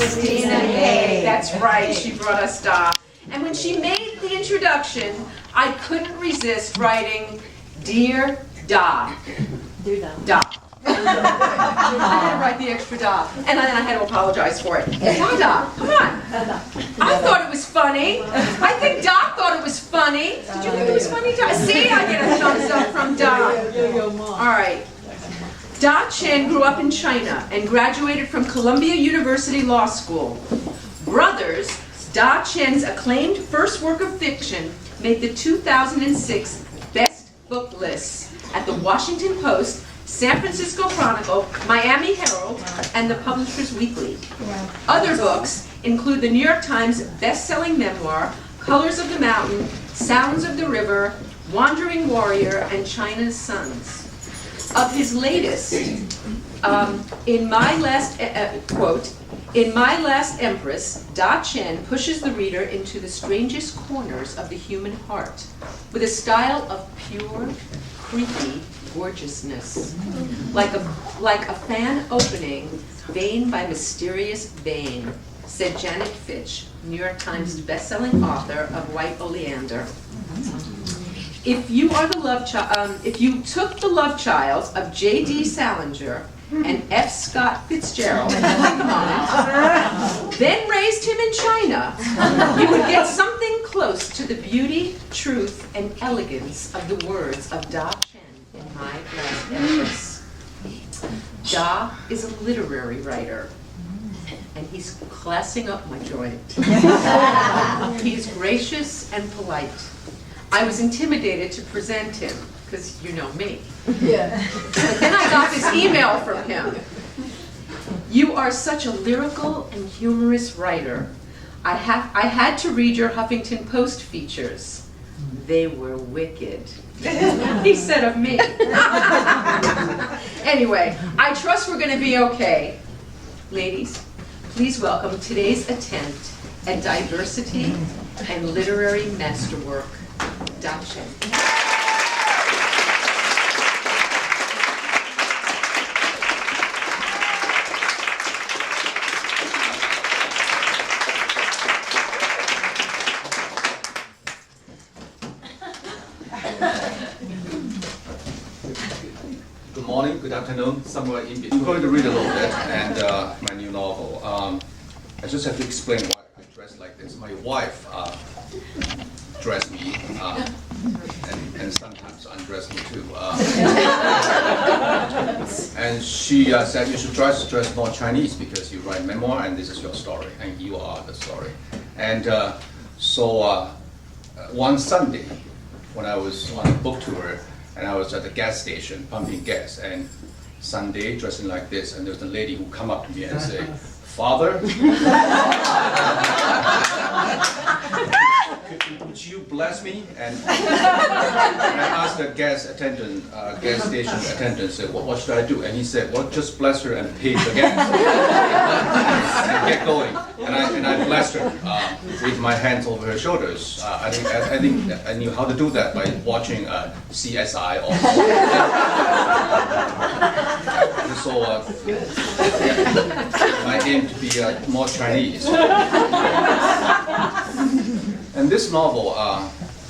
Christina Hay. That's right, she brought us Da. And when she made the introduction, I couldn't resist writing, Dear Da. Dear Da. Da. I had to write the extra da, and then I had to apologize for it. Da, come on. I thought it was funny. I think Da thought it was funny. Did you think it was funny, Da? See, I get a thumbs up from Da. All right. Da Chen grew up in China and graduated from Columbia University Law School. Brothers, Da Chen's acclaimed first work of fiction made the 2006 Best Book lists at the Washington Post, San Francisco Chronicle, Miami Herald, and the Publishers Weekly. Other books include the New York Times best-selling memoir, Colors of the Mountain, Sounds of the River, Wandering Warrior, and China's Sons. Of his latest, in My Last Empress, Da Chen pushes the reader into the strangest corners of the human heart with a style of pure, creepy gorgeousness, like a fan opening, vein by mysterious vein, said Janet Fitch, New York Times bestselling author of White Oleander. If you took the love child of J.D. Salinger and F. Scott Fitzgerald, then raised him in China, you would get something close to the beauty, truth, and elegance of the words of Da Chen in My Last Empress. Da is a literary writer, and he's classing up my joint. He's gracious and polite. I was intimidated to present him, because you know me. Yeah. But then I got this email from him. You are such a lyrical and humorous writer. I had to read your Huffington Post features. They were wicked. He said of me. Anyway, I trust we're going to be okay. Ladies, please welcome today's attempt at diversity and literary masterwork, Da Chen. Good morning, good afternoon, somewhere in between. I'm going to read a little bit, and my new novel. I just have to explain why I dress like this. My wife dressed me, and sometimes undressed me too. And she said you should dress more Chinese because you write memoir, and this is your story, and you are the story. And so one Sunday, when I was on a book tour, and I was at the gas station pumping gas, and Sunday dressing like this, and there's a lady who come up to me and say, "Father, would you bless me?" And I asked the gas station attendant, said, what should I do? And he said, well, just bless her and pay the gas. And get going. And I blessed her with my hands over her shoulders. I think I knew how to do that by watching CSI or so I aim to be more Chinese. And this novel,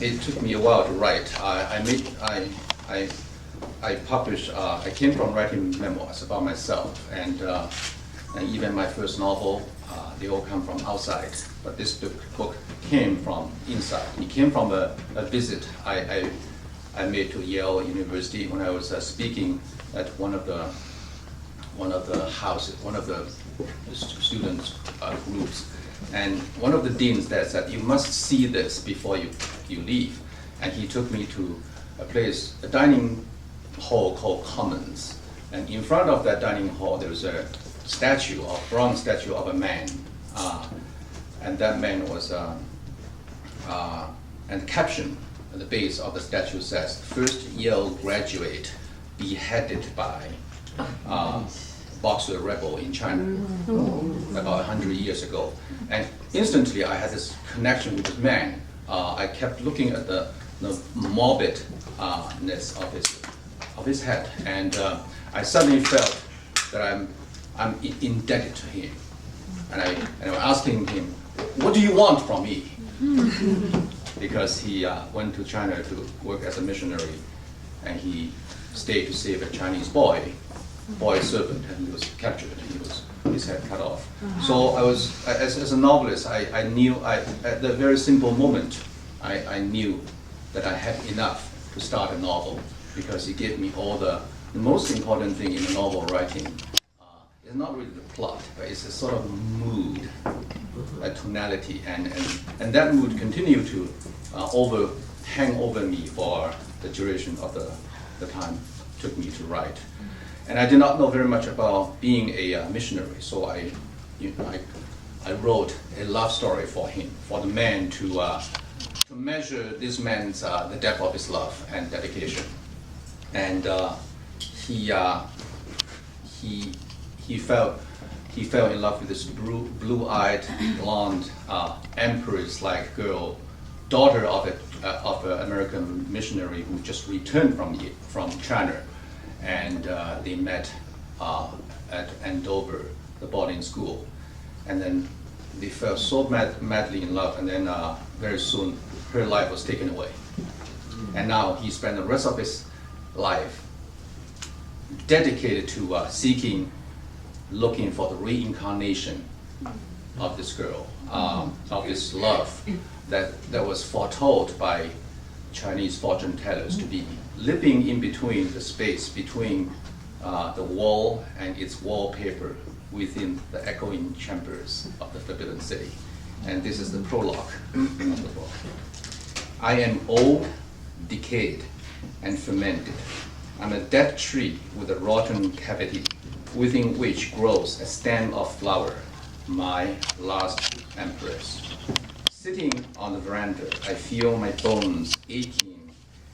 it took me a while to write. I published. I came from writing memoirs about myself, and even my first novel, they all come from outside. But this book came from inside. It came from a visit I made to Yale University when I was speaking at one of the students' groups. And one of the deans there said, you must see this before you leave. And he took me to a dining hall called Commons. And in front of that dining hall, there was a bronze statue of a man. And that man was, and the caption at the base of the statue says, first Yale graduate beheaded by Boxer rebel in China about 100 years ago. And instantly I had this connection with this man. I kept looking at the morbidness of his head, and I suddenly felt that I'm indebted to him. And I was asking him, what do you want from me? Because he went to China to work as a missionary, and he stayed to save a Chinese boy servant, and he was captured, and his head cut off. So I was, as a novelist, I knew, at the very simple moment, I knew that I had enough to start a novel, because he gave me all the most important thing in the novel writing. It's not really the plot, but it's a sort of mood, a tonality, and that mood continued to hang over me for the duration of the time it took me to write. And I did not know very much about being a missionary, so I wrote a love story for him, for the man to measure this man's the depth of his love and dedication. And he fell in love with this blue-eyed, blonde, empress-like girl, daughter of an American missionary who just returned from China, and they met at Andover, the boarding school, and then they fell so madly in love, and then very soon her life was taken away, and now he spent the rest of his life dedicated to looking for the reincarnation of this girl, of this love that was foretold by Chinese fortune tellers to be living in between the space between the wall and its wallpaper within the echoing chambers of the Forbidden City. And this is the prologue of the book. I am old, decayed, and fermented. I'm a dead tree with a rotten cavity, within which grows a stem of flower, my last empress. Sitting on the veranda, I feel my bones aching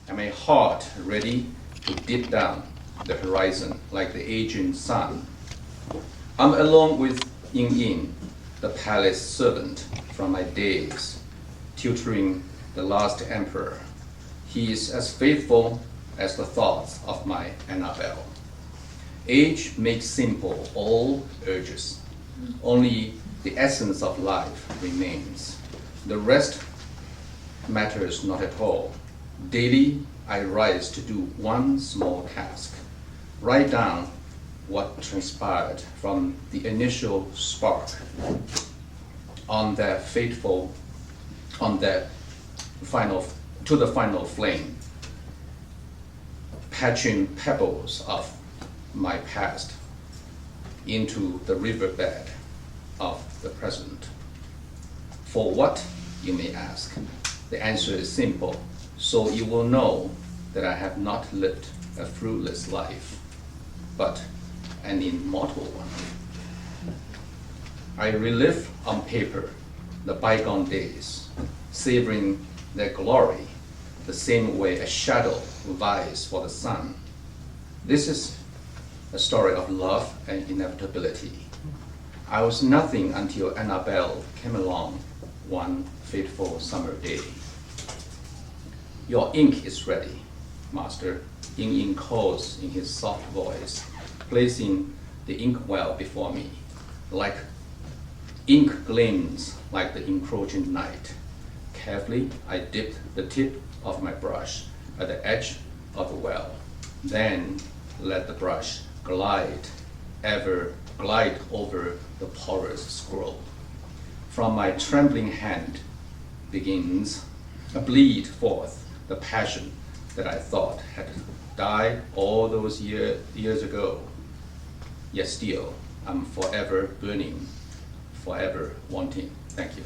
and my heart ready to dip down the horizon like the aging sun. I'm alone with Ying Ying, the palace servant from my days, tutoring the last emperor. He is as faithful as the thoughts of my Annabelle. Age makes simple all urges. Only the essence of life remains. The rest matters not at all. Daily, I rise to do one small task. Write down what transpired from the initial spark to the final flame, patching pebbles of my past into the riverbed of the present. For what, you may ask? The answer is simple. So you will know that I have not lived a fruitless life, but an immortal one. I relive on paper the bygone days, savoring their glory the same way a shadow vies for the sun. This is a story of love and inevitability. I was nothing until Annabelle came along one fateful summer day. Your ink is ready, master, Ying Ying calls in his soft voice, placing the inkwell before me. Like ink gleams like the encroaching night. Carefully, I dipped the tip of my brush at the edge of the well. Then let the brush glide over the porous scroll. From my trembling hand begins a bleed forth the passion that I thought had died all those years ago. Yet still, I'm forever burning, forever wanting. Thank you.